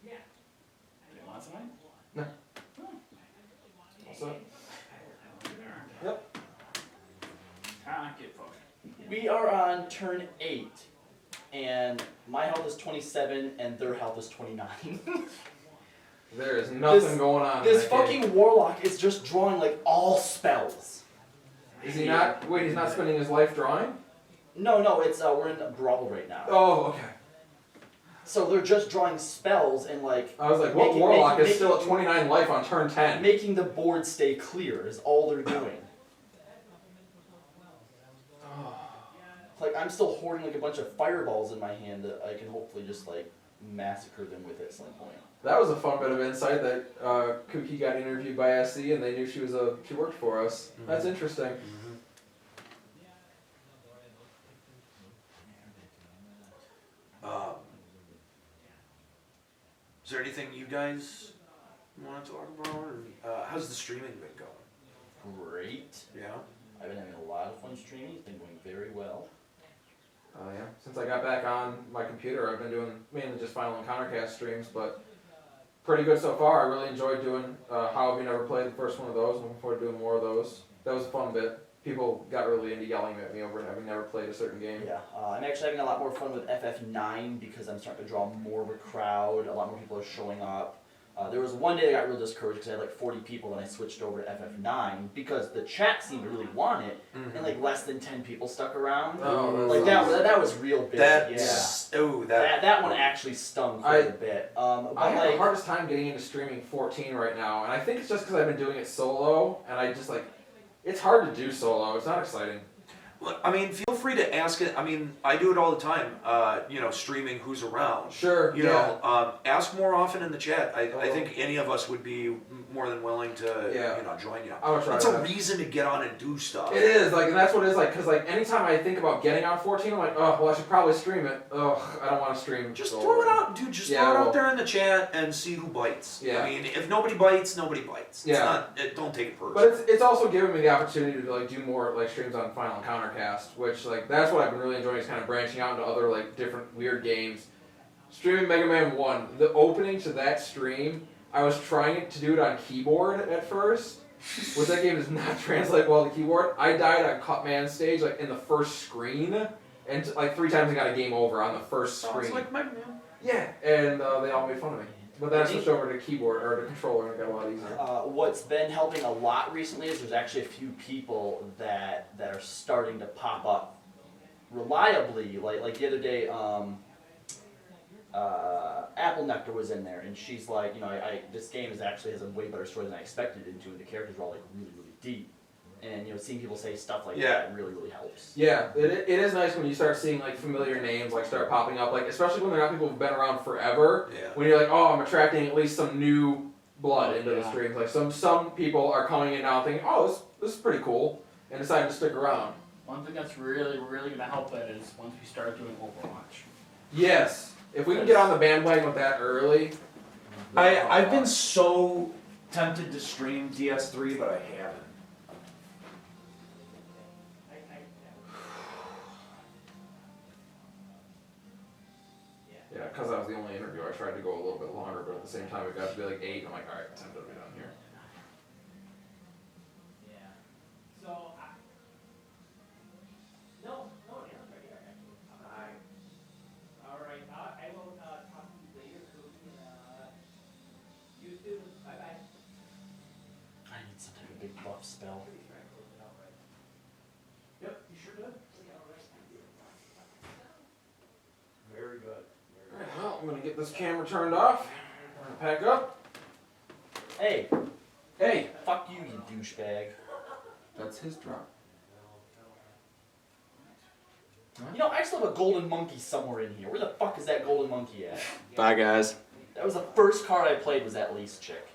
Speaker 2: Do you want something?
Speaker 1: Also,
Speaker 2: Get fucked.
Speaker 3: We are on turn 8, and my health is 27, and their health is 29.
Speaker 1: there is nothing
Speaker 3: This-
Speaker 1: going on.
Speaker 3: This
Speaker 1: in that
Speaker 3: fucking warlock is just drawing like all spells.
Speaker 1: game. Is he not? Wait, he's not spending his life drawing?
Speaker 3: No, it's we're in a brawl right now.
Speaker 1: Oh, okay.
Speaker 3: So they're just drawing spells and like
Speaker 1: I was like, what
Speaker 3: Making-
Speaker 1: warlock
Speaker 3: making-
Speaker 1: is still at 29 life on turn 10?
Speaker 3: making the board stay clear is all they're doing. Like I'm still hoarding like a bunch of fireballs in my hand that I can hopefully just like massacre them with at some point.
Speaker 1: That was a fun bit of insight that Kuki got interviewed by SC and they knew she worked for us.
Speaker 4: Mhm.
Speaker 1: That's interesting.
Speaker 4: Is there anything you guys want to talk about? Or, how's the streaming been going?
Speaker 3: Great.
Speaker 4: Yeah.
Speaker 3: I've been having a lot of fun streaming. It's been going very well.
Speaker 1: Yeah. Since I got back on my computer, I've been doing mainly just Final Encounter Cast streams, but pretty good so far. I really enjoyed doing How Have You Never Played, the first one of those. I'm looking forward to doing more of those. That was a fun bit. People got really into yelling at me over having never played a certain game.
Speaker 3: Yeah, I'm actually having a lot more fun with FF9 because I'm starting to draw more of a crowd. A lot more people are showing up. There was one day I got real discouraged because I had like 40 people when I switched over to FF9 because the chat seemed to really want it, and like less than 10 people stuck around.
Speaker 1: Oh,
Speaker 3: Like that was real big.
Speaker 4: That's
Speaker 3: That one actually stung quite a bit. But
Speaker 1: I have
Speaker 3: like,
Speaker 1: the hardest time getting into streaming 14 right now, and I think it's just because I've been doing it solo, and I just like, it's hard to do solo. It's not exciting.
Speaker 4: Look, I mean, feel free to ask it. I mean, I do it all the time. You know, streaming who's around.
Speaker 1: Sure.
Speaker 4: You know, ask more often in the chat. I think any of us would be more than willing to,
Speaker 1: Yeah.
Speaker 4: you know, join you.
Speaker 1: I would try
Speaker 4: It's a
Speaker 1: that.
Speaker 4: reason to get on and do stuff.
Speaker 1: It is, like, and that's what it is, like, because, like, anytime I think about getting on 14, I'm like, oh, well, I should probably stream it. Ugh, I don't want to stream.
Speaker 4: Just
Speaker 1: solo.
Speaker 4: throw it out, dude. Just
Speaker 1: Yeah,
Speaker 4: throw it
Speaker 1: well-
Speaker 4: out there in the chat and see who bites.
Speaker 1: Yeah.
Speaker 4: I mean, if nobody bites, nobody bites.
Speaker 1: Yeah.
Speaker 4: It's not, don't take it personally.
Speaker 1: But it's also given me the opportunity to, like, do more, like, streams on Final Encounter Cast, which, like, that's what I've been really enjoying is kind of branching out into other, like, different weird games. Streaming Mega Man 1, the opening to that stream, I was trying to do it on keyboard at first, which that game does not translate well to keyboard. I died on Cutman stage, like, in the first screen, and, like, 3 times I got a game over on the first
Speaker 4: Sounds
Speaker 1: screen.
Speaker 4: like Mega Man.
Speaker 1: Yeah, and they all made fun of me. But then I switched over to keyboard, or to controller, and it got a lot easier.
Speaker 3: what's been helping a lot recently is there's actually a few people that are starting to pop up reliably. Like the other day, Apple Nectar was in there, and she's like, you know, this game actually has a way better story than I expected it to, and the characters are all like really, really deep. And you know, seeing people say stuff like that really, really helps.
Speaker 1: Yeah, it is nice when you start seeing like familiar names like start popping up, like especially when they're not people who've been around forever.
Speaker 4: Yeah.
Speaker 1: When you're like, oh, I'm attracting at least some new blood into the
Speaker 2: Yeah.
Speaker 1: streams. Like some people are coming in now thinking, oh, this is pretty cool, and deciding to stick around.
Speaker 2: One thing that's really, really gonna help that is once we start doing Overwatch.
Speaker 1: Yes, if we can get on the bandwagon with that early.
Speaker 4: I've been so tempted to stream DS3, but I haven't.
Speaker 1: Yeah, because that was the only interview. I tried to go a little bit longer, but at the same time, it got to be like 8. I'm like, all right, time to be done here.
Speaker 3: I need some type of big buff spell.
Speaker 1: Yep, you sure did.
Speaker 4: Very good.
Speaker 1: All right, well, I'm gonna get this camera turned off. We're gonna pack up.
Speaker 3: Hey,
Speaker 1: Hey,
Speaker 3: fuck you, you douchebag.
Speaker 1: that's his drop.
Speaker 3: You know, I still have a golden monkey somewhere in here. Where the fuck is that golden monkey at?
Speaker 5: Bye, guys.
Speaker 3: That was the first card I played was that least chick.